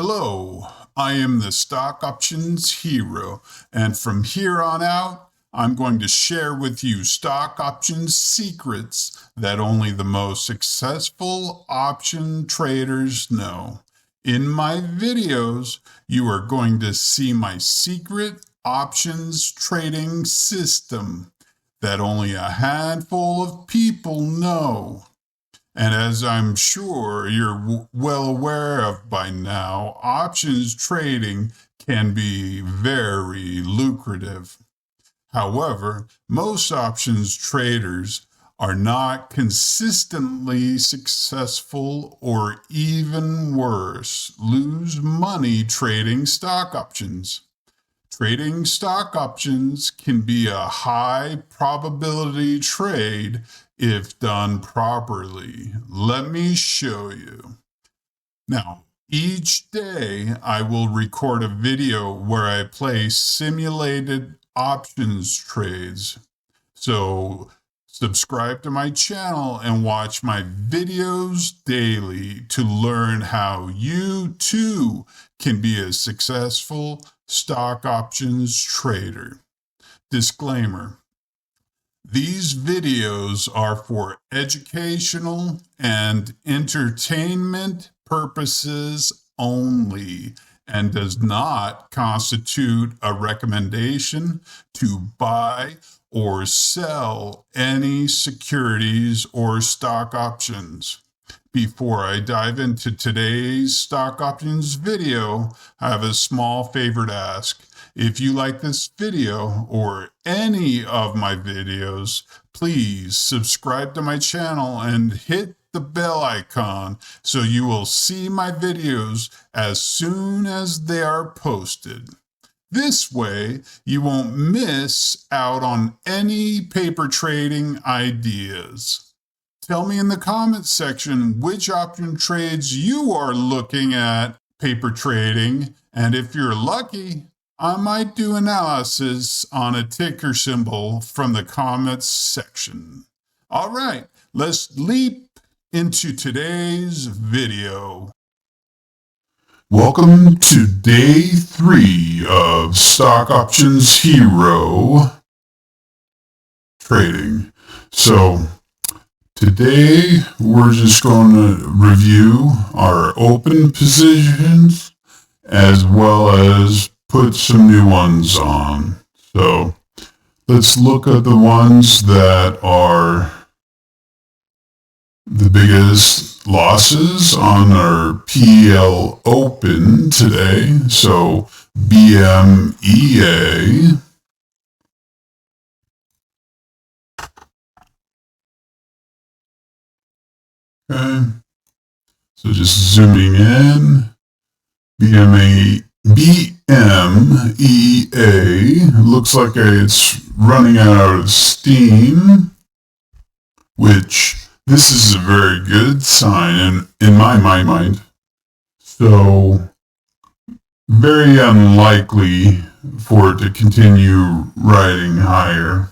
Hello, I am the Stock Options Hero, and from here on out, I'm going to share with you stock options secrets that only the most successful option traders know. In my videos, you are going to see my secret options trading system that only a handful of people know. And as I'm sure you're well aware of by now, options trading can be very lucrative. However, most options traders are not consistently successful, or even worse, lose money trading stock options. Trading stock options can be a high probability trade if done properly. Let me show you. Now, each day I will record a video where I play simulated options trades. So subscribe to my channel and watch my videos daily to learn how you too can be a successful stock options trader. Disclaimer: these videos are for educational and entertainment purposes only and does not constitute a recommendation to buy or sell any securities or stock options. Before I dive into today's stock options video, I have a small favor to ask. If you like this video or any of my videos, please subscribe to my channel and hit the bell icon so you will see my videos as soon as they are posted. This way, you won't miss out on any paper trading ideas. Tell me in the comments section which option trades you are looking at paper trading, and if you're lucky, I might do analysis on a ticker symbol from the comments section. All right, let's leap into today's video. Welcome to day 3 of Stock Options Hero trading. So today we're just going to review our open positions as well as put some new ones on. So let's look at the ones that are the biggest losses on our PL Open today. So BMEA. Okay. So just zooming in. BMEA looks like it's running out of steam, which this is a very good sign in my mind. So very unlikely for it to continue riding higher.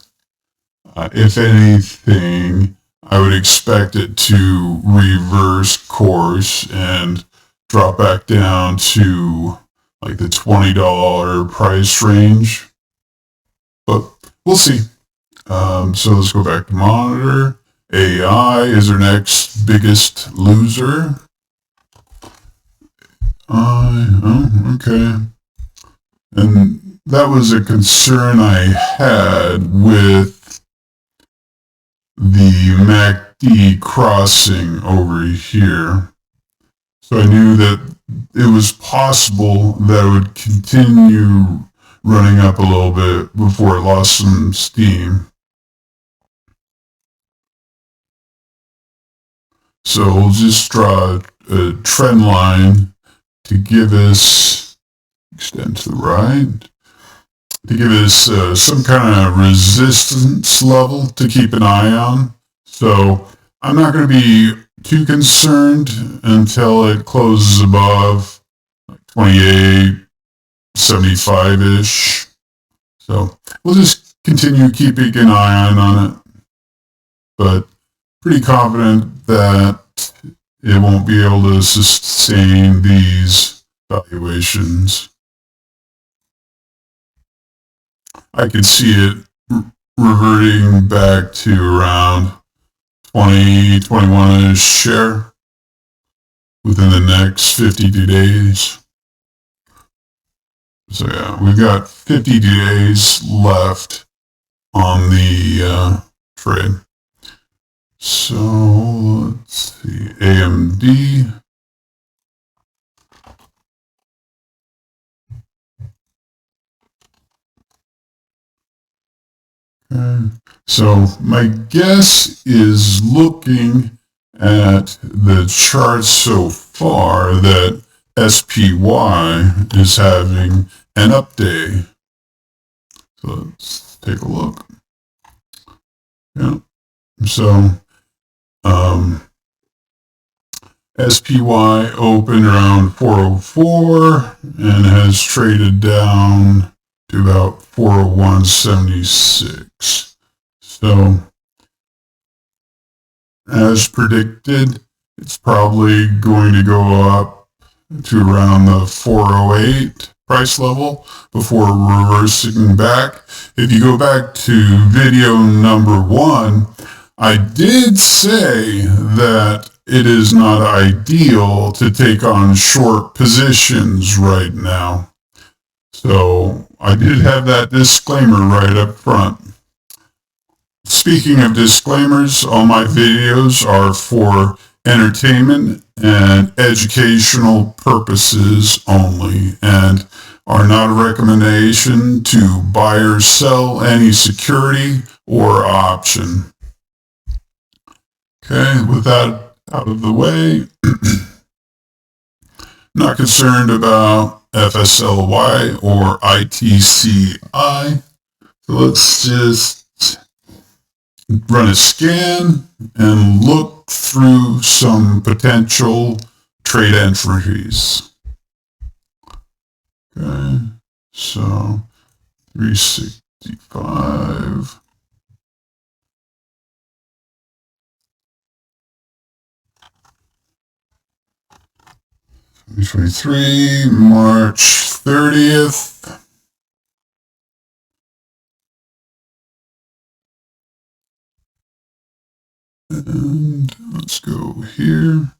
If anything, I would expect it to reverse course and drop back down to like the $20 price range. But we'll see. So let's go back to monitor. AI is our next biggest loser. Okay. And that was a concern I had with the MACD crossing over here. So I knew that it was possible that it would continue running up a little bit before it lost some steam. So we'll just draw a trend line to give us, extend to the right, to give us some kind of resistance level to keep an eye on. So I'm not going to be too concerned until it closes above 28.75-ish. So we'll just continue keeping an eye on it. But pretty confident that it won't be able to sustain these valuations. I could see it reverting back to around 20, 21 a share within the next 52 days. So yeah, we've got 50 days left on the trade. So let's see, AMD. Okay. So my guess is, looking at the charts so far, that SPY is having an up day. So let's take a look. Yeah. So SPY opened around 404 and has traded down to about 401.76. So, as predicted, it's probably going to go up to around the 408 price level before reversing back. If you go back to video number 1, I did say that it is not ideal to take on short positions right now. So I did have that disclaimer right up front. Speaking of disclaimers, all my videos are for entertainment and educational purposes only, and are not a recommendation to buy or sell any security or option. Okay, with that out of the way, not concerned about FSLY or ITCI. So let's just run a scan and look through some potential trade entries. Okay, so 365. March 30th. And let's go here.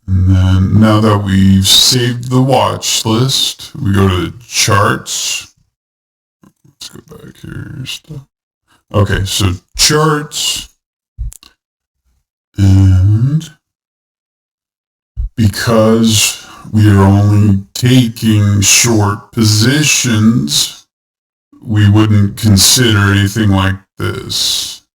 And then now that we've saved the watch list, we go to charts. Let's go back here. Okay, so charts. And because we are only taking short positions, we wouldn't consider anything like this.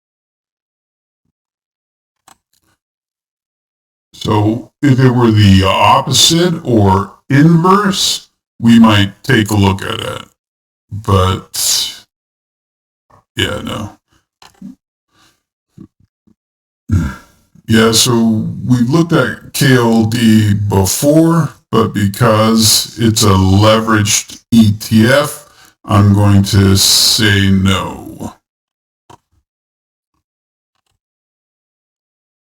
So if it were the opposite or inverse, we might take a look at it. But yeah, no. Yeah, so we've looked at KLD before, but because it's a leveraged ETF, I'm going to say no.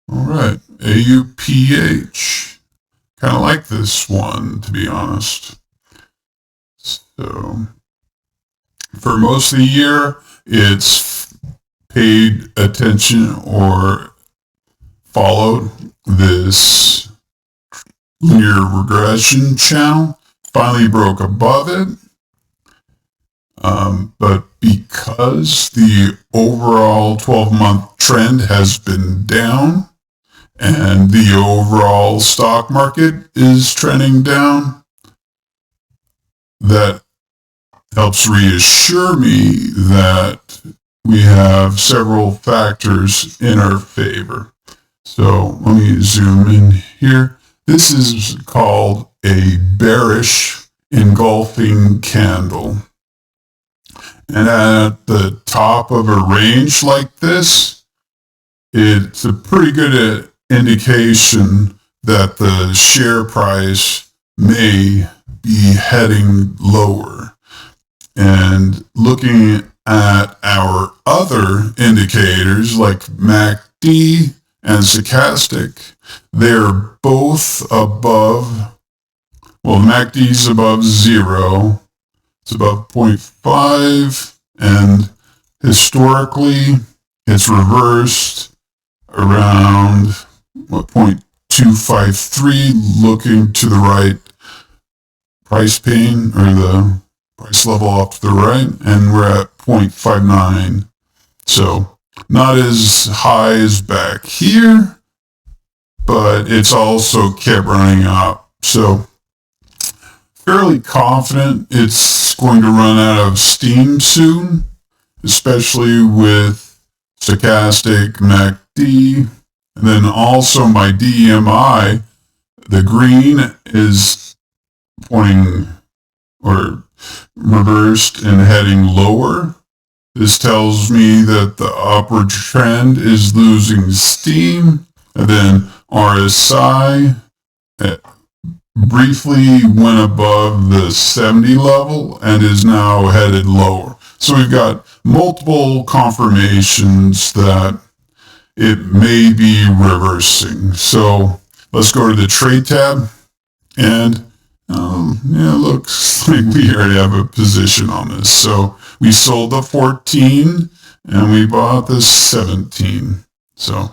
All right, AUPH. Kind of like this one, to be honest. So, for most of the year, it's paid attention or followed this linear regression channel, finally broke above it. But because the overall 12-month trend has been down and the overall stock market is trending down, that helps reassure me that we have several factors in our favor. So let me zoom in here. This is called a bearish engulfing candle. And at the top of a range like this, it's a pretty good indication that the share price may be heading lower. And looking at our other indicators like MACD and stochastic, they're both above Well, the MACD is above 0. It's above 0.5, and historically, it's reversed around 0.253, looking to the right price pane, or the price level off to the right, and we're at 0.59. So not as high as back here, but it's also kept running up. So fairly confident it's going to run out of steam soon, especially with stochastic MACD. And then also my DMI, the green is pointing or reversed and heading lower. This tells me that the upward trend is losing steam. And then RSI briefly went above the 70 level and is now headed lower. So we've got multiple confirmations that it may be reversing. So let's go to the trade tab, and looks like we already have a position on this. So we sold the 14 and we bought the 17. So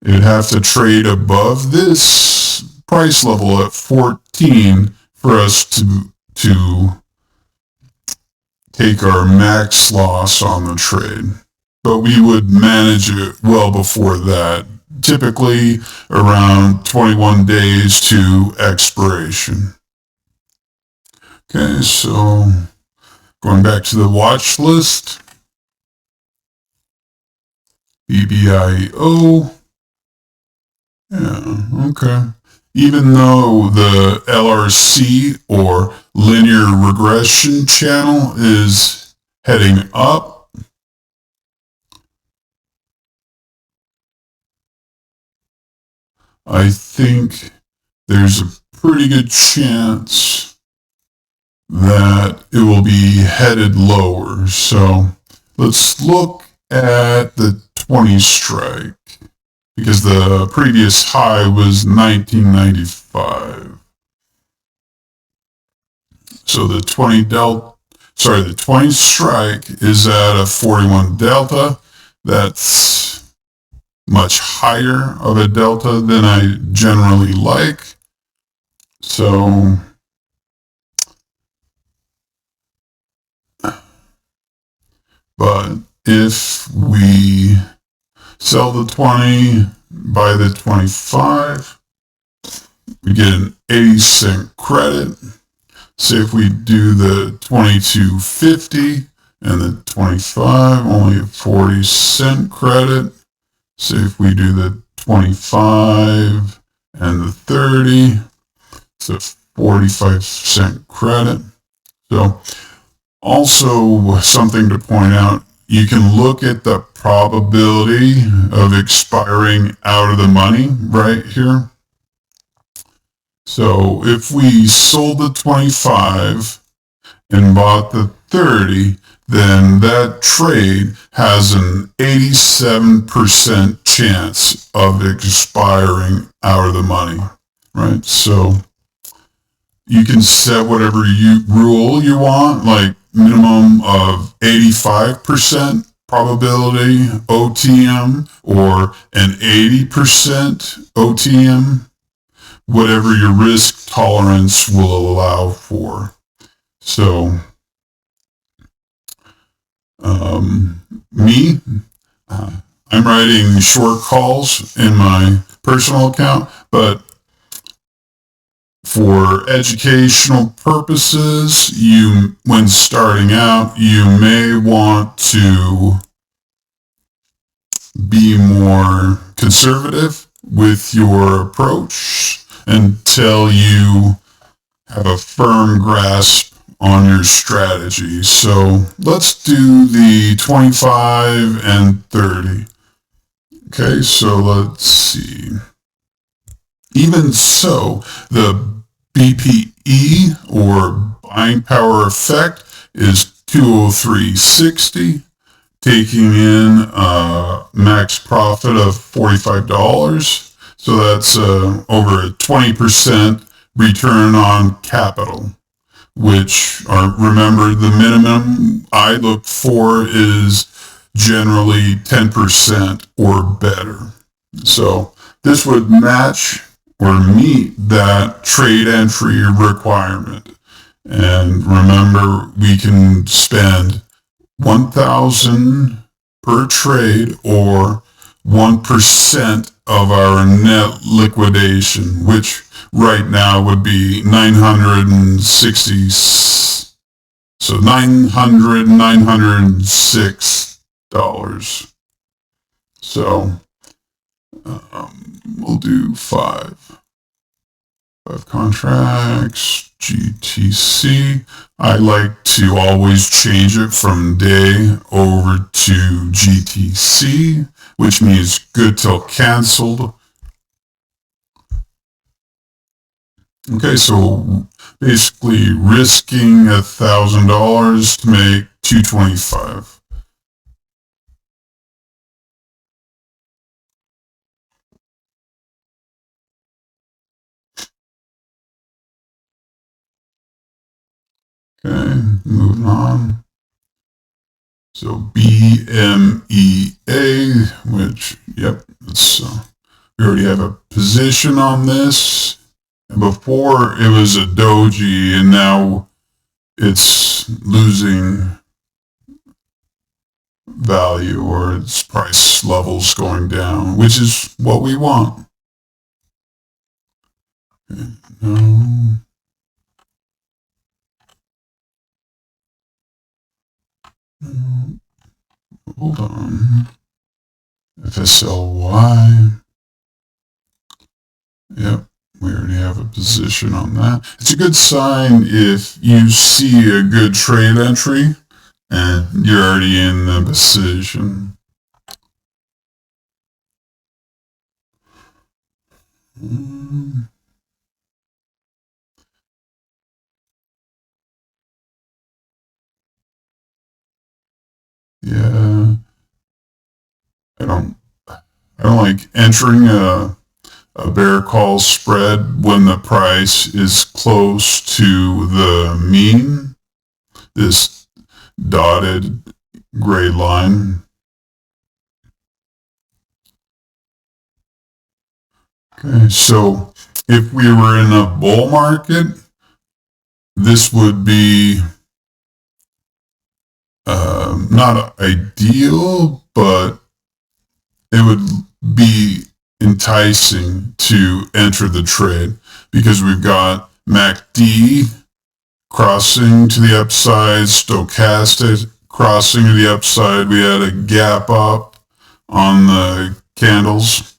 it'd have to trade above this price level at 14 for us to take our max loss on the trade. But we would manage it well before that, typically around 21 days to expiration. Okay, so going back to the watch list, BBIO. Yeah, okay. Even though the LRC, or linear regression channel, is heading up, I think there's a pretty good chance that it will be headed lower. So let's look at the 20 strike, because the previous high was 1995. So the 20 strike is at a 41 delta. That's much higher of a delta than I generally like. So but if we sell the 20, buy the 25, we get an 80-cent credit. Say if we do the 22.50 and the 25, only a 40-cent credit. Say if we do the 25 and the 30, it's a 45-cent credit. So also something to point out, you can look at the probability of expiring out of the money right here. So if we sold the 25 and bought the 30, then that trade has an 87% chance of expiring out of the money, right? So you can set whatever rule you want, like minimum of 85% probability OTM or an 80% OTM, whatever your risk tolerance will allow for. So I'm writing short calls in my personal account, but for educational purposes, when starting out, you may want to be more conservative with your approach until you have a firm grasp on your strategy. So let's do the 25 and 30. Okay, so let's see. Even so, the BPE, or buying power effect, is 203.60, taking in a max profit of $45. So that's over a 20% return on capital, which are, remember, the minimum I look for is generally 10% or better. So this would match or meet that trade entry requirement. And remember, we can spend $1,000 per trade or 1% of our net liquidation, which right now would be 960. So $906. So we'll do five contracts, GTC. I like to always change it from day over to GTC, which means good till canceled. Okay, so basically risking $1,000 to make $225. Okay, moving on. So BMEA, which, yep, it's, we already have a position on this. And before it was a doji, and now it's losing value, or its price levels going down, which is what we want. Okay, no. Hold on. FSLY. Yep, we already have a position on that. It's a good sign if you see a good trade entry and you're already in the position. Yeah, I don't like entering a bear call spread when the price is close to the mean, this dotted gray line. Okay, so if we were in a bull market, this would be not ideal, but it would be enticing to enter the trade because we've got MACD crossing to the upside, stochastic crossing to the upside. We had a gap up on the candles.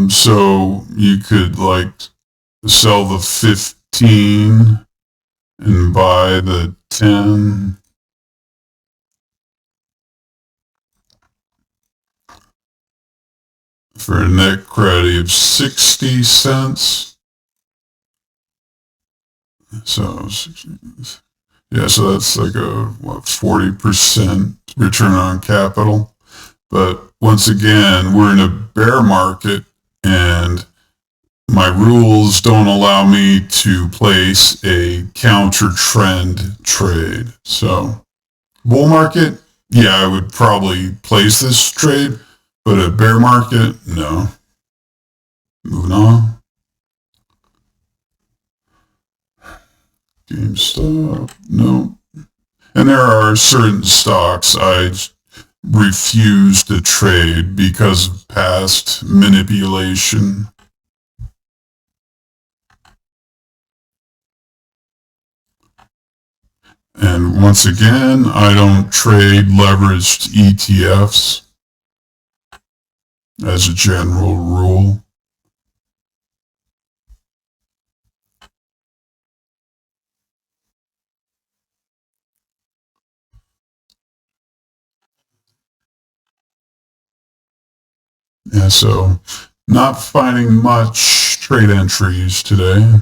So you could like sell the 15 and buy the 10. For a net credit of 60 cents. So, yeah, so that's like a, 40% return on capital. But once again, we're in a bear market and my rules don't allow me to place a counter trend trade. So, bull market, yeah, I would probably place this trade. But a bear market, no. Moving on. GameStop, no. And there are certain stocks I refuse to trade because of past manipulation. And once again, I don't trade leveraged ETFs. As a general rule. Yeah, so not finding much trade entries today.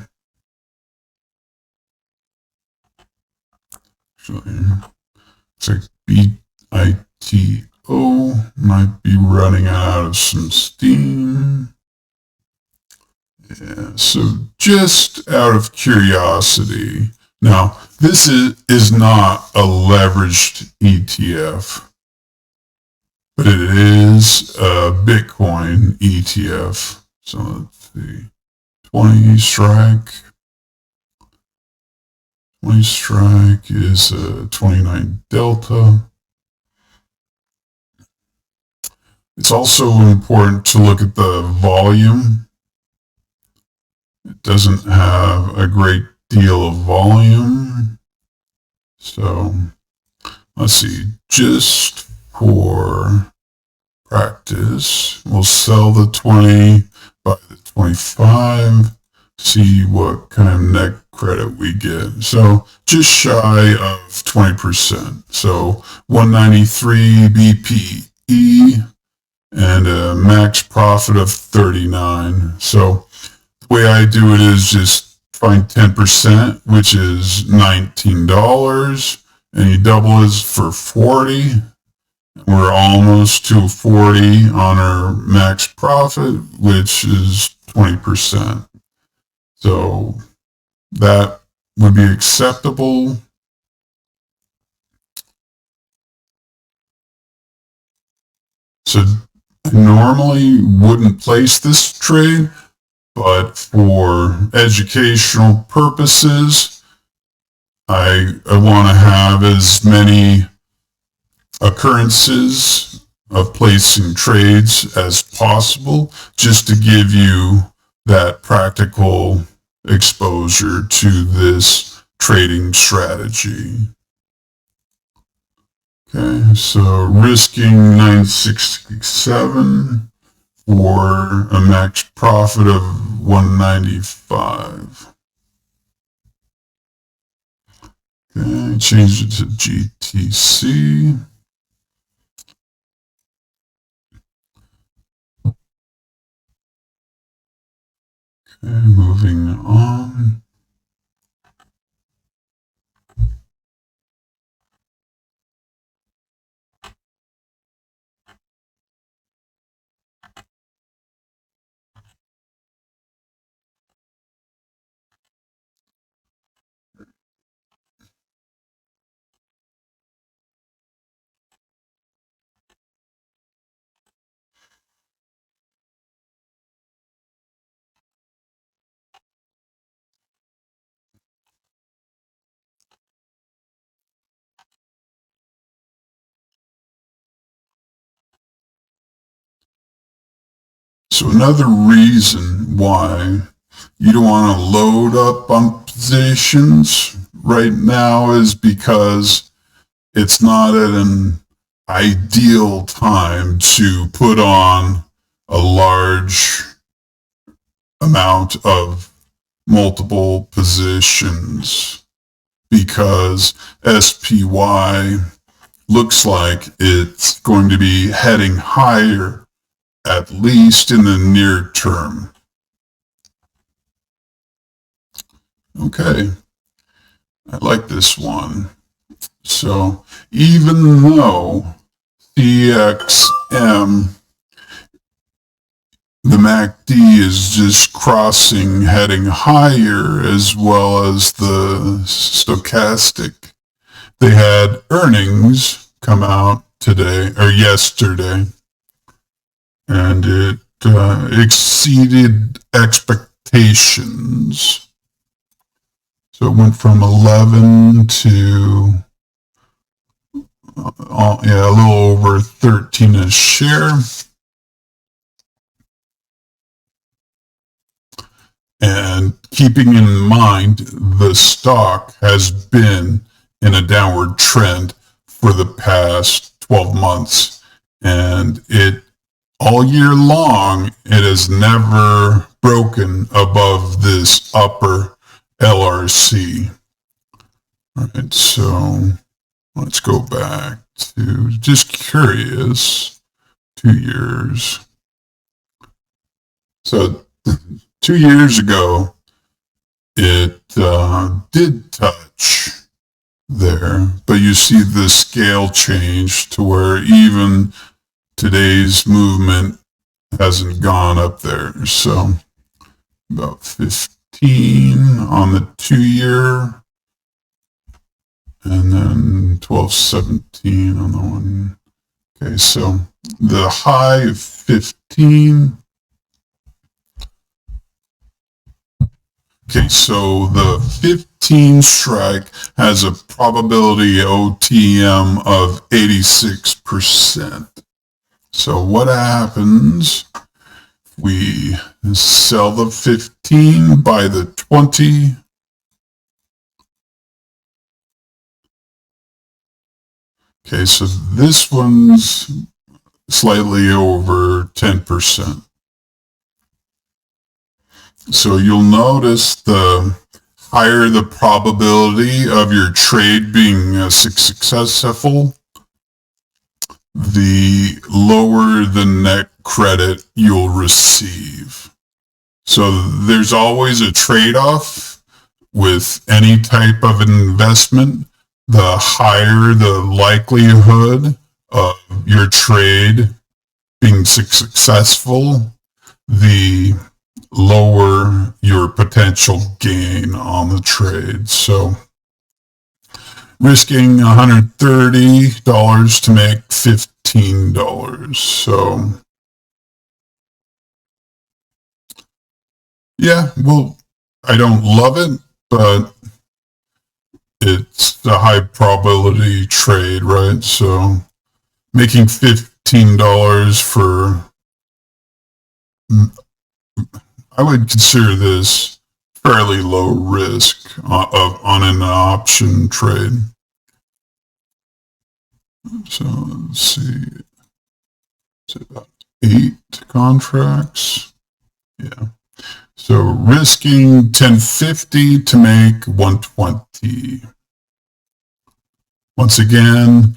Actually, it's like BITO might be running out of some steam. Yeah, so just out of curiosity, now this is not a leveraged ETF, but it is a Bitcoin ETF. So let's see, 20 strike. 20 strike is a 29 delta. It's also important to look at the volume. It doesn't have a great deal of volume. So let's see, just for practice, we'll sell the 20 by the 25, see what kind of net credit we get. So just shy of 20%. So 193 BPE and a max profit of 39. So the way I do it is just find 10%, which is $19, and you double it for 40. We're almost to 40 on our max profit, which is 20%. So that would be acceptable. So I normally wouldn't place this trade, but for educational purposes, I want to have as many occurrences of placing trades as possible, just to give you that practical exposure to this trading strategy. Okay, so risking 967 for a max profit of 195. Okay, change it to GTC. Okay, moving on. So another reason why you don't want to load up on positions right now is because it's not at an ideal time to put on a large amount of multiple positions, because SPY looks like it's going to be heading higher, at least in the near term. Okay, I like this one. So even though CXM, the MACD is just crossing, heading higher, as well as the stochastic, they had earnings come out today or yesterday, and it exceeded expectations. So it went from 11 to a little over 13 a share. And keeping in mind, the stock has been in a downward trend for the past 12 months. And it, all year long, it has never broken above this upper LRC. All right, so let's go back to, just curious, 2 years. So 2 years ago, it did touch there, but you see the scale change to where even today's movement hasn't gone up there. So about 15 on the 2-year, and then 12.17 on the one. Okay, so the high of 15. Okay, so the 15 strike has a probability OTM of 86%. So what happens? We sell the 15, buy the 20. Okay, so this one's slightly over 10%. So you'll notice the higher the probability of your trade being successful, the lower the net credit you'll receive. So there's always a trade-off with any type of investment. The higher the likelihood of your trade being successful, the lower your potential gain on the trade. So risking $130 to make $15. So yeah, well, I don't love it, but it's a high probability trade, right? So making $15 for, I would consider this fairly low risk on an option trade. So let's see, it's about 8 contracts. Yeah. So risking 1050 to make 120. Once again,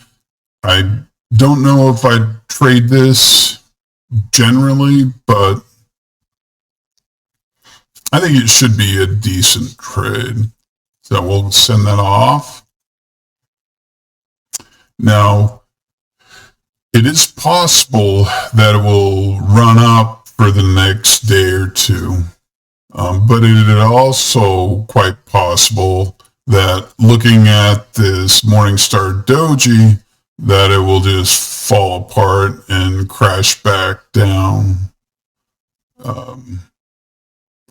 I don't know if I'd trade this generally, but I think it should be a decent trade. So we'll send that off. Now, it is possible that it will run up for the next day or two. But it is also quite possible that looking at this Morningstar Doji, that it will just fall apart and crash back down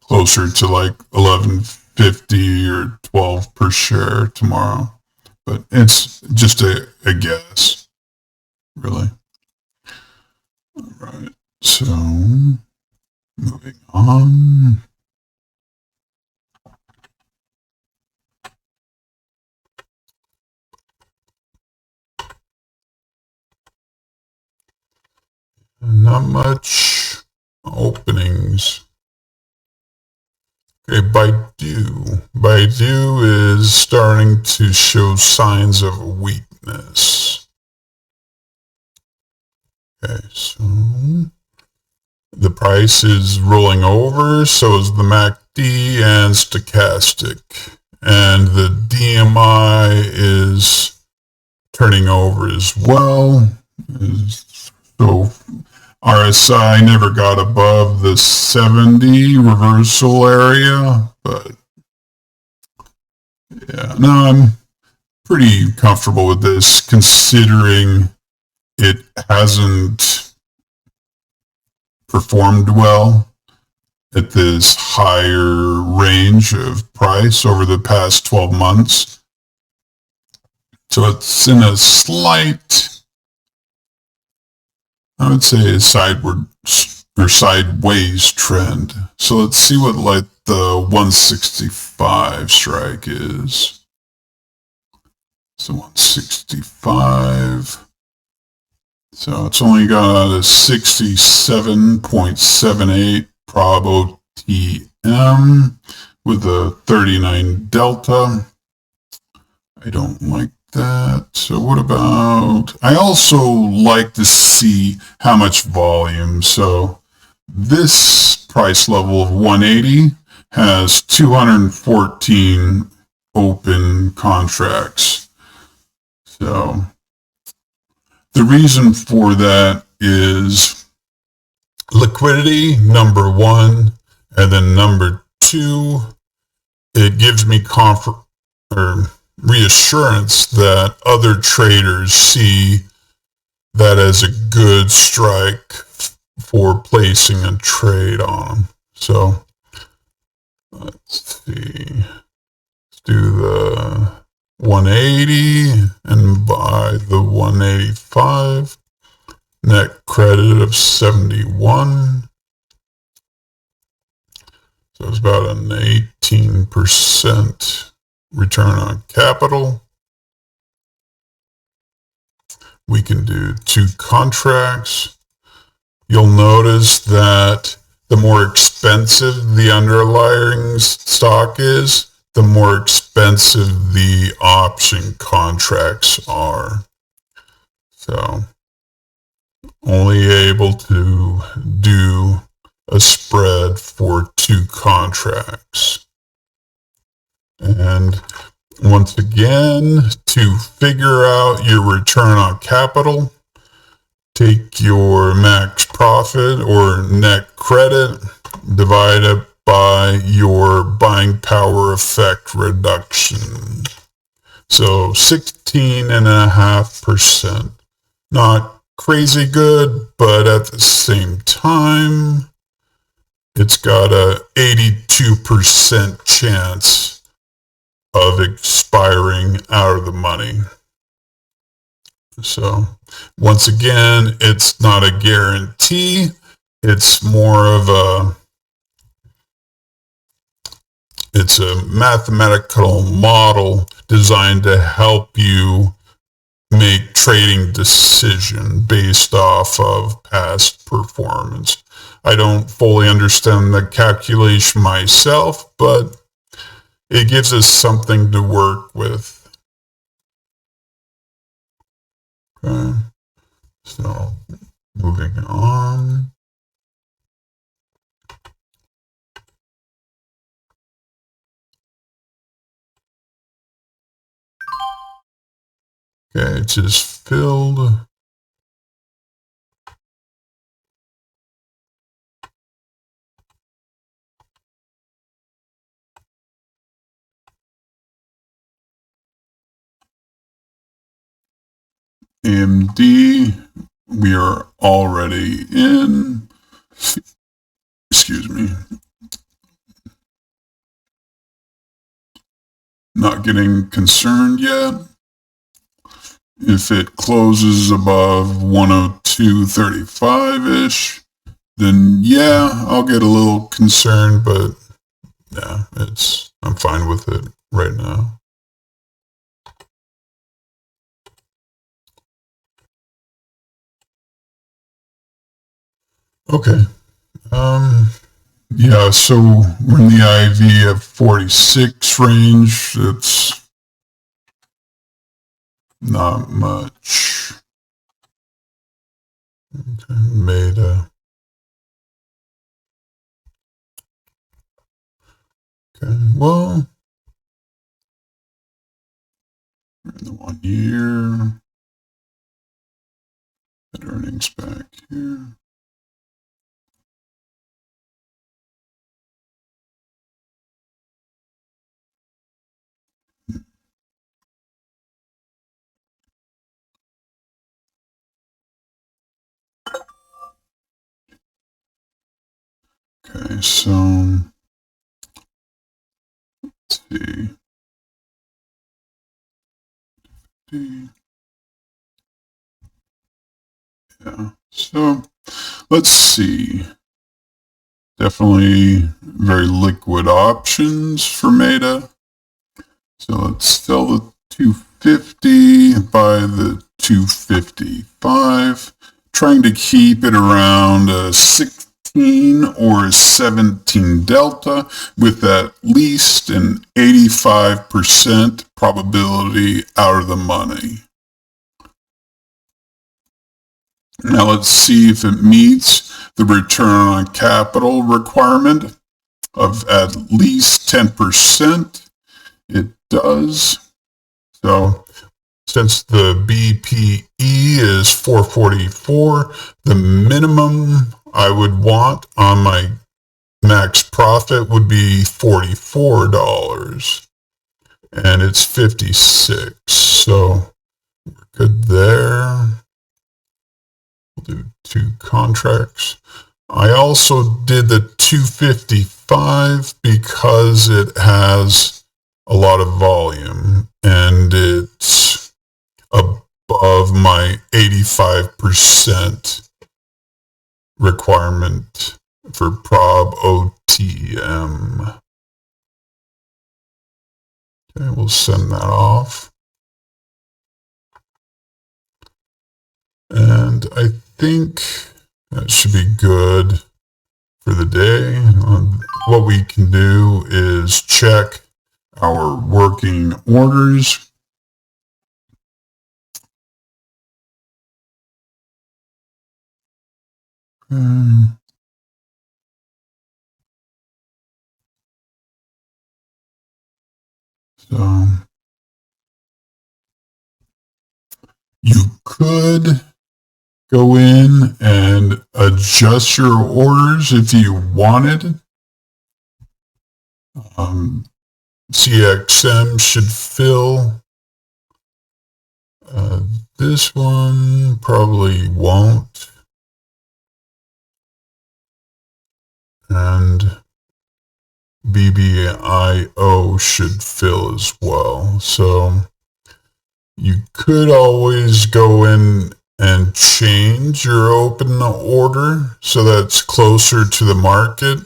closer to like 11.50 or 12 per share tomorrow. But it's just a guess, really. All right, so moving on. Not much openings. Okay, Baidu. Baidu is starting to show signs of weakness. Okay, so the price is rolling over, so is the MACD and stochastic. And the DMI is turning over as well. So RSI never got above the 70 reversal area, but yeah, no, I'm pretty comfortable with this considering it hasn't performed well at this higher range of price over the past 12 months. So it's in a slight, I would say, a sideward or sideways trend. So let's see what like the 165 strike is. So 165. So it's only got a 67.78 prob OTM with a 39 delta. I don't like that. So what about, I also like to see how much volume. So this price level of 180 has 214 open contracts. So the reason for that is liquidity, number one, And then number 2, it gives me reassurance that other traders see that as a good strike for placing a trade on them. So let's see, let's do the 180 and buy the 185, net credit of 71. So it's about an 18% return on capital. We can do 2 contracts. You'll notice that the more expensive the underlying stock is, the more expensive the option contracts are. So only able to do a spread for 2 contracts. And once again, to figure out your return on capital, take your max profit or net credit, divide it by your buying power effect reduction. So 16.5%. Not crazy good, but at the same time, it's got a 82% chance of expiring out of the money. So once again, it's not a guarantee. It's more of it's a mathematical model designed to help you make trading decision based off of past performance. I don't fully understand the calculation myself, but it gives us something to work with. Okay, so moving on. Okay, it just filled. AMD, we are already in. Excuse me. Not getting concerned yet. If it closes above 102.35-ish, then yeah, I'll get a little concerned, but yeah, I'm fine with it right now. Okay. Yeah, so we're in the IV of 46 range. It's not much. Okay, Meta. Okay, well, we're in the 1 year. That earnings back here. Okay, so let's see. Yeah, so let's see. Definitely very liquid options for Meta. So let's sell the 250, buy the 255, trying to keep it around a 16 or a 17 delta with at least an 85% probability out of the money. Now let's see if it meets the return on capital requirement of at least 10%. It does. So since the BPE is 444, the minimum I would want on my max profit would be $44 and it's 56. So we're good there. We'll do 2 contracts. I also did the 255 because it has a lot of volume and it's above my 85% requirement for prob OTM. Okay, we'll send that off. And I think that should be good for the day. What we can do is check our working orders. So you could go in and adjust your orders if you wanted. CXM should fill. This one probably won't. And BBIO should fill as well. So you could always go in and change your open order so that's closer to the market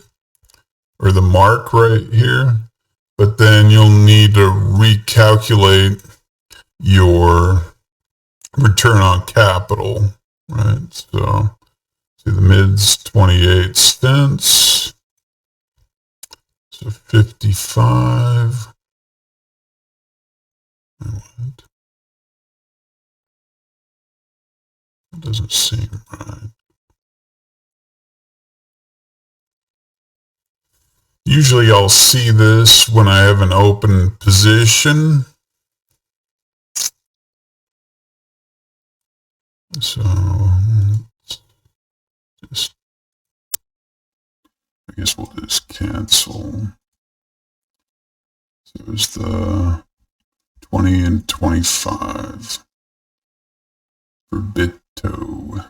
or the mark right here. But then you'll need to recalculate your return on capital, right? So see the mids 28 cents. So 55. That doesn't seem right. Usually I'll see this when I have an open position. So just, I guess we'll just cancel. So it was the 20 and 25 for BITO.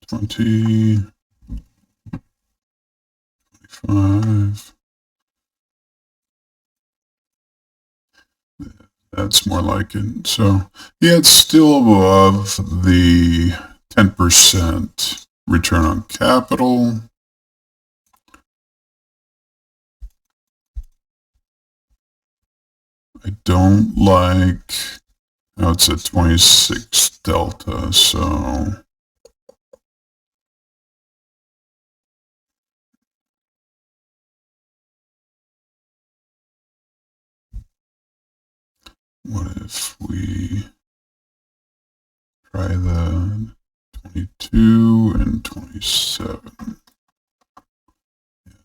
$20, $25. That's more like it. So yeah, it's still above the 10% return on capital. I don't like how it's at 26 delta, so what if we try the 22 and 27?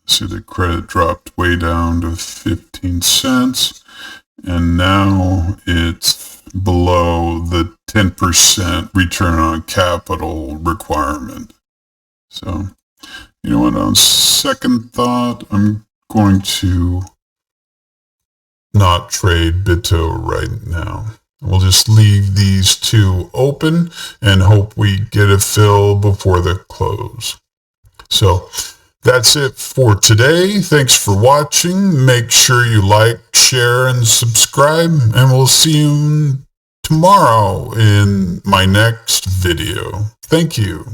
See, the credit dropped way down to 15 cents, and now it's below the 10% return on capital requirement. So, you know what, on second thought, I'm going to not trade BITO right now. We'll just leave these two open and hope we get a fill before the close. So that's it for today. Thanks for watching. Make sure you like, share, and subscribe, and we'll see you tomorrow in my next video. Thank you.